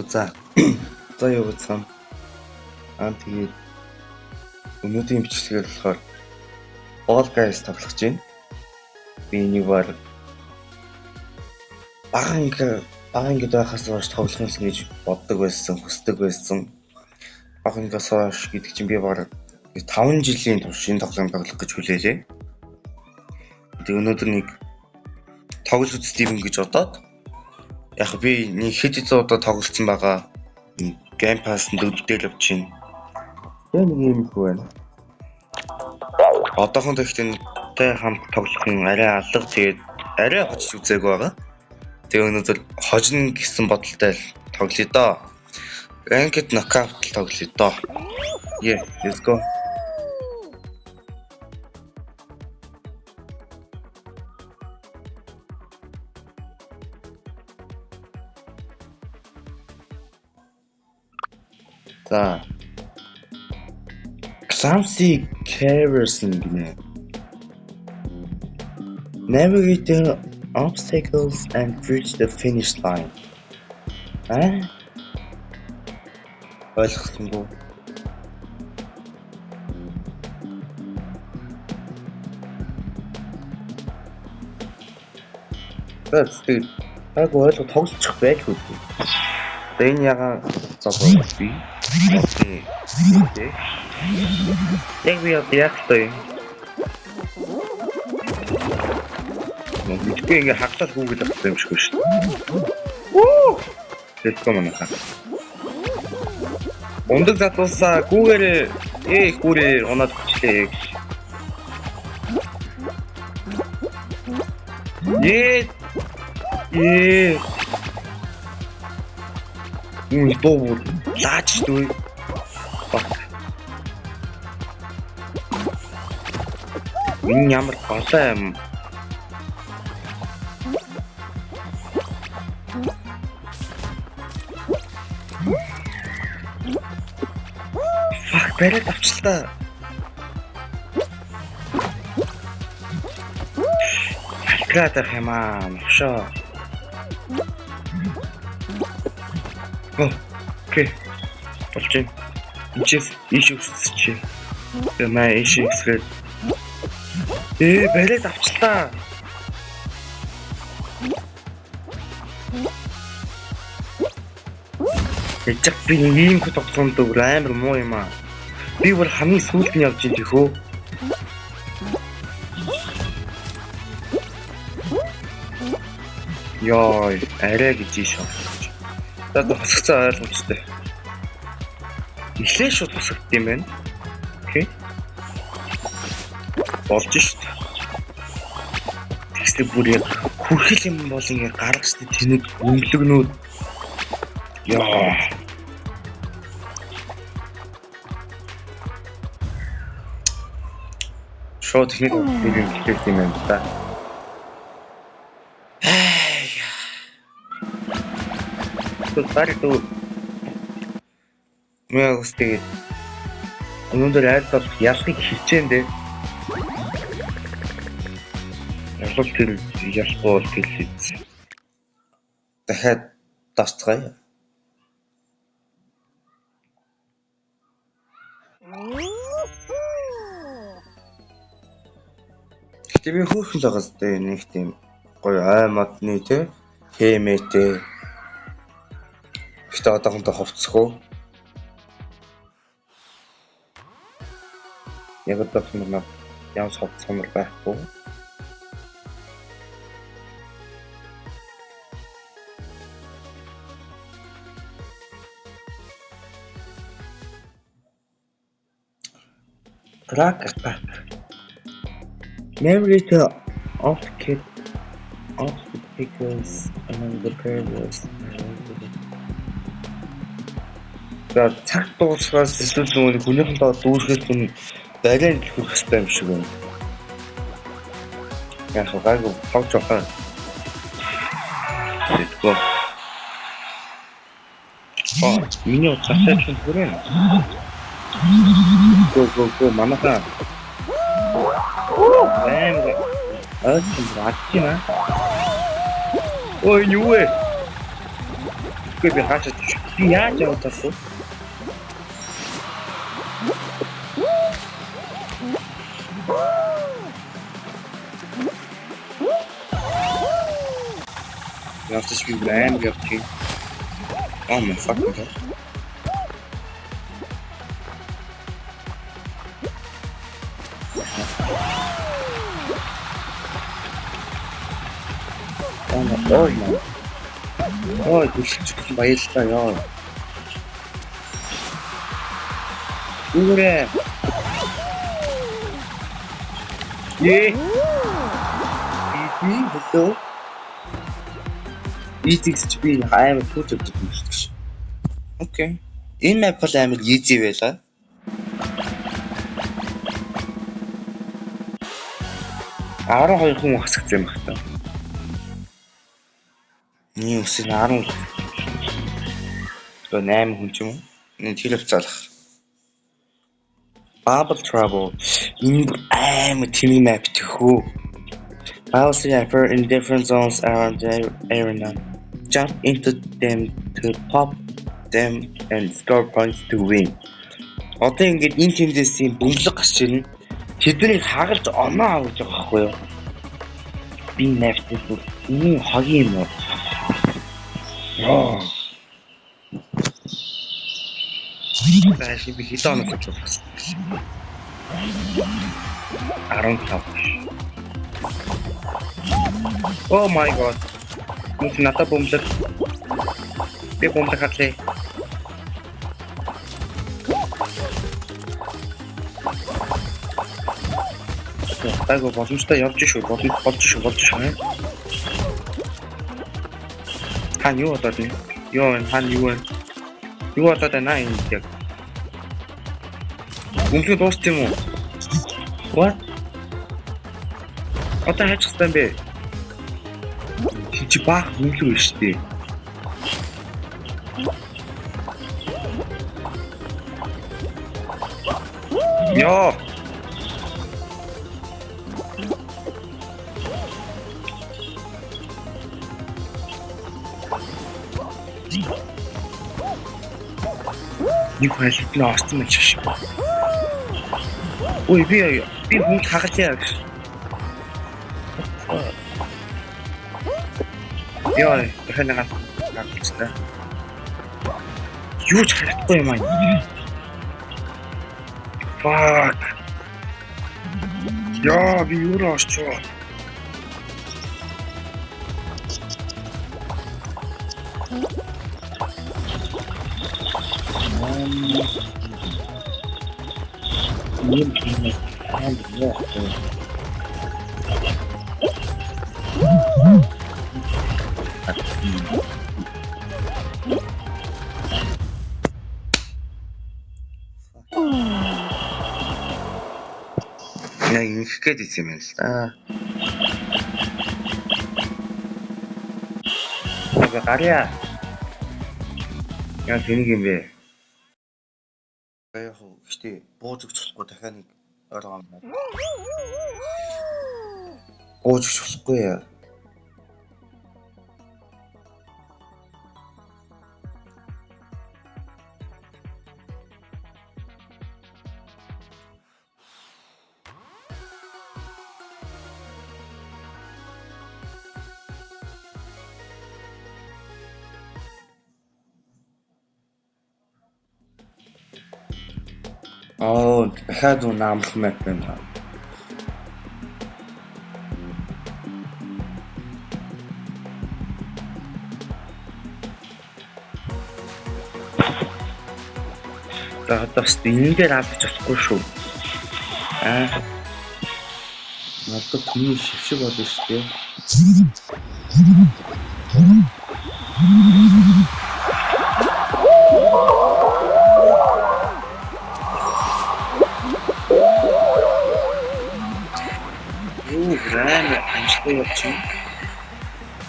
За. За явуулсан. Тэгээд өнөөдрийн бичлэгээр болохоор Fall Guys тоглож байна. Би нэг баг ангид байхаас хойш тоглох юм гэж боддог байсан, хүсдэг байсан. Ангиас хойш гэдэг чинь би баг 5 жилийн турш энэ тоглоом тоглох гэж хүлээлээ. Тэгээд өнөөдөр нэг тоглож үзтiin гэж бодоод яг би нэг хэд зуун удаа тоглолцсон байгаа. Game Pass-д дөрөвдөл авчихна. Тэгээ нэг юм их байна. Одоохондоо ихтэй хамт тоглох нь арай алга, тэгээд арай очиж үзээг байгаа. Тэгээ өнөөдөр хожно гэсэн бодолтой л тоглоё доо. Ranked knockout тоглоё доо. Yeah, let's go. За. Clumsy Carverson гинэ. Navigate the obstacles and reach the finish line. Ойлгосонгүй. Тэгвэл яг ойлгох тоглочих байлгүй. Энэ ягаан зовлон би. Окей. Яг би яг той. Мэдгүй ингээ хаглал гүгэл авах юм шиг шүү дээ. Оо! Тэтгэмэн хаа. Ундаг затуулсаа гүүгээрээ гүүрээ унаад өчлээ. Доо лаач дүү. Энэ ямар болоо юм. Барайд авчлаа. Алтраад ах юм аа, мошоо. Окей. Болчих. Ичээс өсөж. Маа ишээсгээ. Барайд авчлаа. Эцэг би ийм хот тоглоомд амар муу юм аа. Би бүр хамгийн сүүлд нь явж ин тэхөө. Яа, арай гэж шоо. За тусгацсан ойлгомжтой. Эхлээ шууд тусгад юм байна. Окей. Болж шít. Тэгсээ бүр яг хүрхэл юм бол ингэ гаргаж тэнэг өмлөгнүүд. Яа. Шоу техник хэлэх юм байна да. Тусаард мэ үстэй. Өнөөдөр айдас ялхыг хичээндээ. Ялах тэр ялахгүй хэлээ. Дахиад тасцгаая. Тэми хөөрхөн л байгаас тэ нэг тийм гоё аймадны тэ хэмээтэй. Гэтэ одоохондоо ховцсоо. Яг одоохондоо ямар ховцсомор байхгүй. Track attack. Navigate the obstacles among the barriers. За цаг дуусахаас эсвэл хүнийхэн доо дүүрхэж хүн барайд хүрэх хэрэгтэй юм шиг байна. Яг гайгүй тавч байгаа. Let's миний утсаатай ч хүрэн. Го манаха. Ачина. Ой, юу вэ? Үгүй би хаачаад би яаж яваад тасуу? Яалтч би байн явчих. Oh my fucking god. Ой маа. Ой гүшиж баярлалаа ёо. Үүрээ. Hello. Easy би амар түүж өгдөг юм шиг шүү. Окей. Энэ map бол амар easy байлаа. Аарон 2 хүн хасагдсан юм байна. Миний үсэг 10 8 хүн ч юм уу. Энэ телефон залах. Bubble Trouble. Энэ амар тэмээ map тэхүү. Bowser appear in different zones around the arena. Jump into them to pop them and score points to win. Одоо ингээд энэ тэмдээсийн бөмбөлөг гарч ирнэ. Тэднийг хагалж оноо авах гэж байгаа байхгүй юу? Би нэвтэж энэ хогийн юм уу? Яа. Бааш би хитаа оноо гэж байна. 15. Oh my god. Мөн надад бомблог. Би бомблог хатлаа. Тайго боломжтой явж шүү. Болж шүү. Хан юу болоод вэ? Хан юу вэ? Юу болоод байна энэ яг? Бомблог дууссан юм уу? What? Одоо хайчих юм бэ? Чи баах бомблог шүү дээ. Яа. Нэг хайлт нь орсон мэж шиг. Ой би хүн хагалъя гэж. Яа, дахин хагалцтай. Юу ч харахгүй юм аа. Fuck. Яа, би юу раачаа. Яг ингэх гээд исэн юм л да. Ага гарья. Яг тэнийг юм бэ. Яг гэхдээ бууж өгч болохгүй дахиад нэг ороо юм байна. Бууж өгч болохгүй яа. Oh, дахиад наамлах мэт байна. За бас энэ дээр авч болохгүй шүү. Надад миний шившиг болно шүү дээ. Реально, что вообще?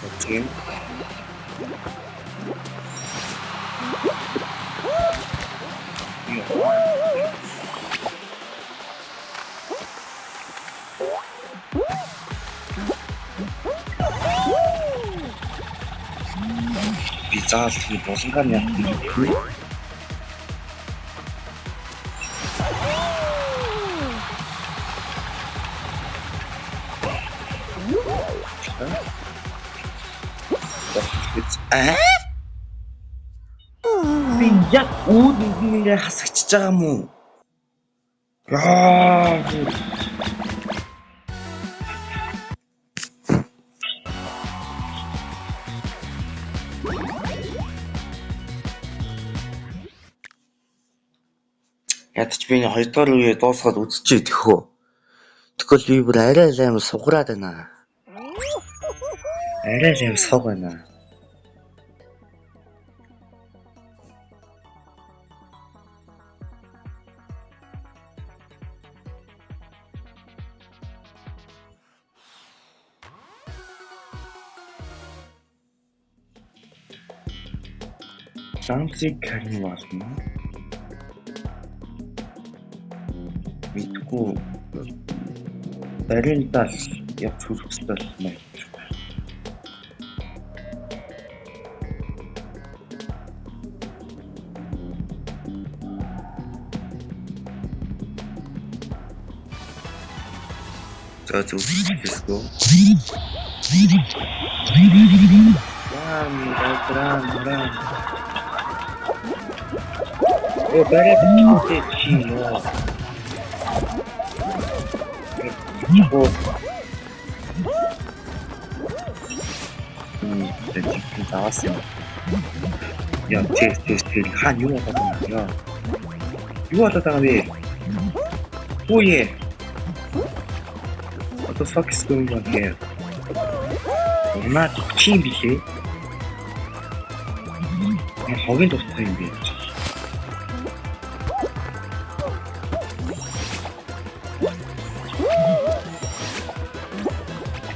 Окей. заал хий булангаар нь явах юм. Би яг үүднийг хасагчж байгаа юм уу? Яа. Ядч би 2 дугаар үеэ дуусгаад үзчихээ тэхөө. Тэгвэл би бүр арай л амар сугараад байна. Арай л амар сог байна. Шансыг карнивал нь мэдгүй баримтал явж хүсэлтэй байна. За зүгтсэхгүй. Ран. О, баримтал чинь. О. Тэжиг заасан. Яа, тест хаана юу болоод байна? Юу болоод байгаа вэ? Ууе. What the fuck is going on here? Наад чим билээ. Хогийн дууссан юм бэ?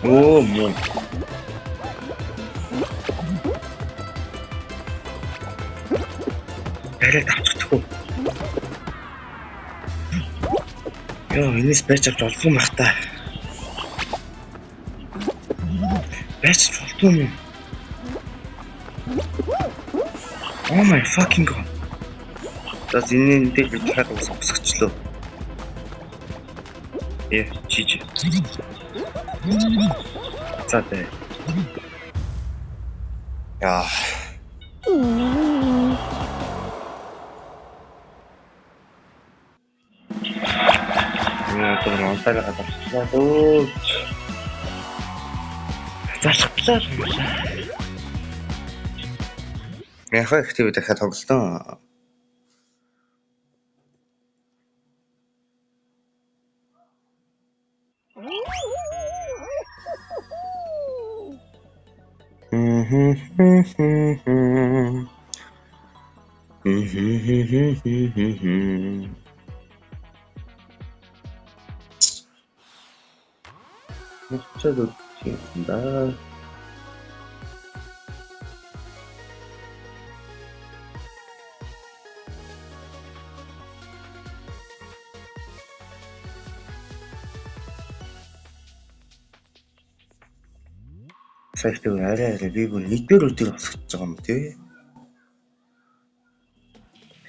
Оо мөн. Арай тавчихгүй. Яа, энэс байж авч олдсон байх та. Байж болдгоо юм. Oh my fucking god. Tas энэ дээр би дахиад усгчлоо. Чиж. За тэ. Яа. Тэр монтаж гадагшлаа дөө. Залхлаа. Яг ихтэй дахиад тоглолтоо. Чад да. Сайтай арай би бүр нэгдүгээр өдөр босгож байгаа юм тий.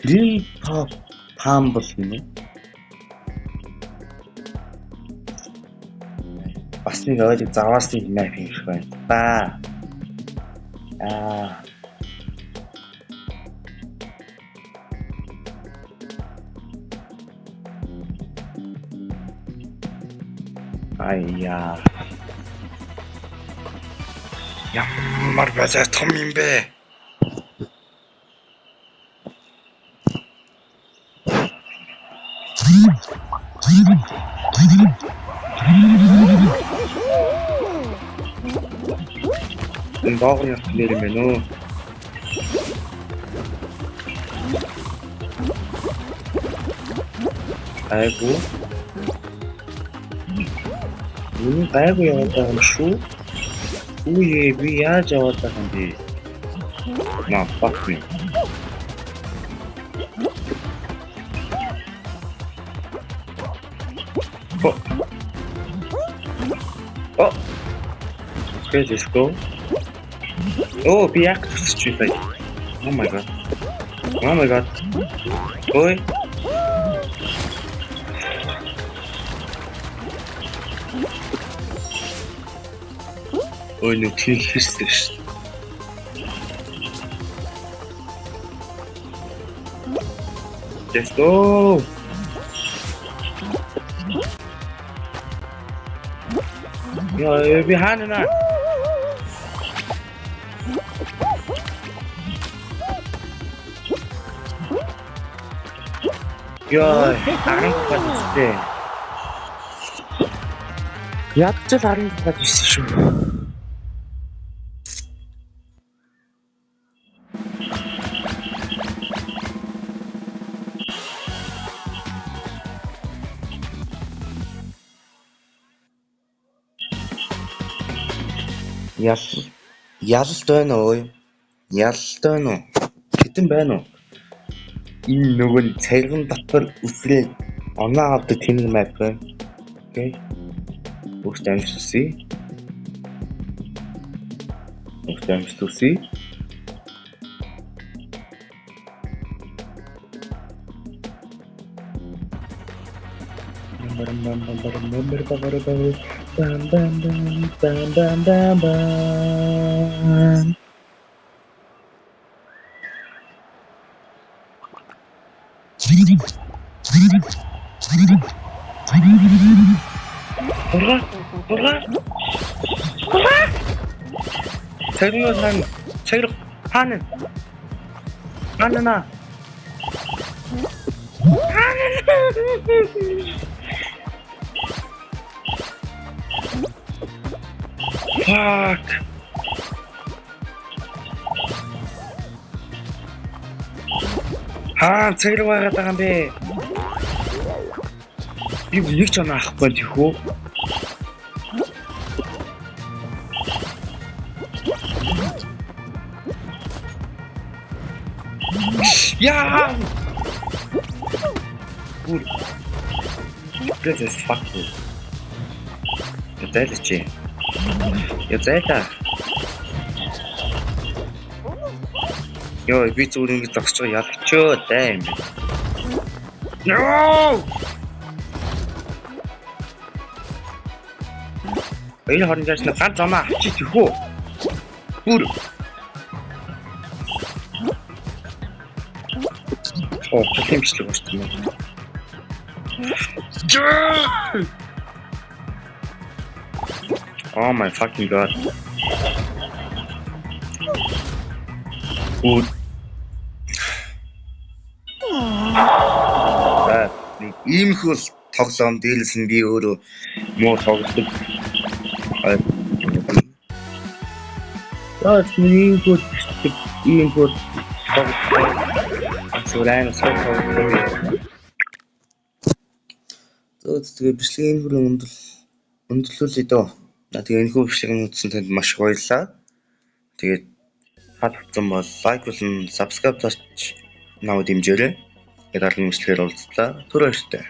Lil Pump бол юм. Бас нэг ойлог заваас нэг мэп хийх байна. Ба. Аяа. Ямар базар том юм бэ? Энэ багын яхлэр юм бэ нөө? Айгу. Энэ айгу яваад байгаа юм шүү. Ууе, би яаж яваад байгаа юм бэ? На, fuck me. Okay, let's go. Oh, би яг төсөж байна. Oh my god. Oh my god. Ой. Ой, ну хийхэрсэн шүү. Let's go. Яа, би хаана? Яа, аран гацтэй. Ядч л аран гацсэн шүү. Ялалт байна уу? Ялалт байна уу? Хэдэн байна уу? Энэ нөгөө цайрган дотор үсрээд оноо авдаг тэнэг map байна. Окей. Бүгд амжилтсий. Бүгд амжилтсий. Бам. Ура! Цайрыг хаана? Fuck. Цайрыг байгаа даа юм бэ? Би нэг ч оноо авахгүй тийхүү. Яа! Гүр. This is fucking. Деталичи. Я зайта. Ёо, би зүгээр ингэж зогсож байгаа ялчөө даа юм. No! Энэ хоорондоос нэг ганц оноо авчиж төхөө. Гүр. Оо, тэмчлэг болчихсон юм. Oh my fucking god. Good. Ийм их бол тоглоом дээрээс нь би өөрөө муу тоглодог. Яагаад нэг goed ийм goed тоглодог. Асуурай тоглодог. Тэгээ бичлэгийн хүрэн өндөрлүүлээ дөө. Тэгээ энэ хүү бичлэгийг үзсэн танд маш их баярлалаа. Тэгээд таалагдсан бол лайк болон subscribe зарч наваа дэмжээрэй. Тэгээд дараагийн бичлэгээр уулзлаа. Түр баяртай.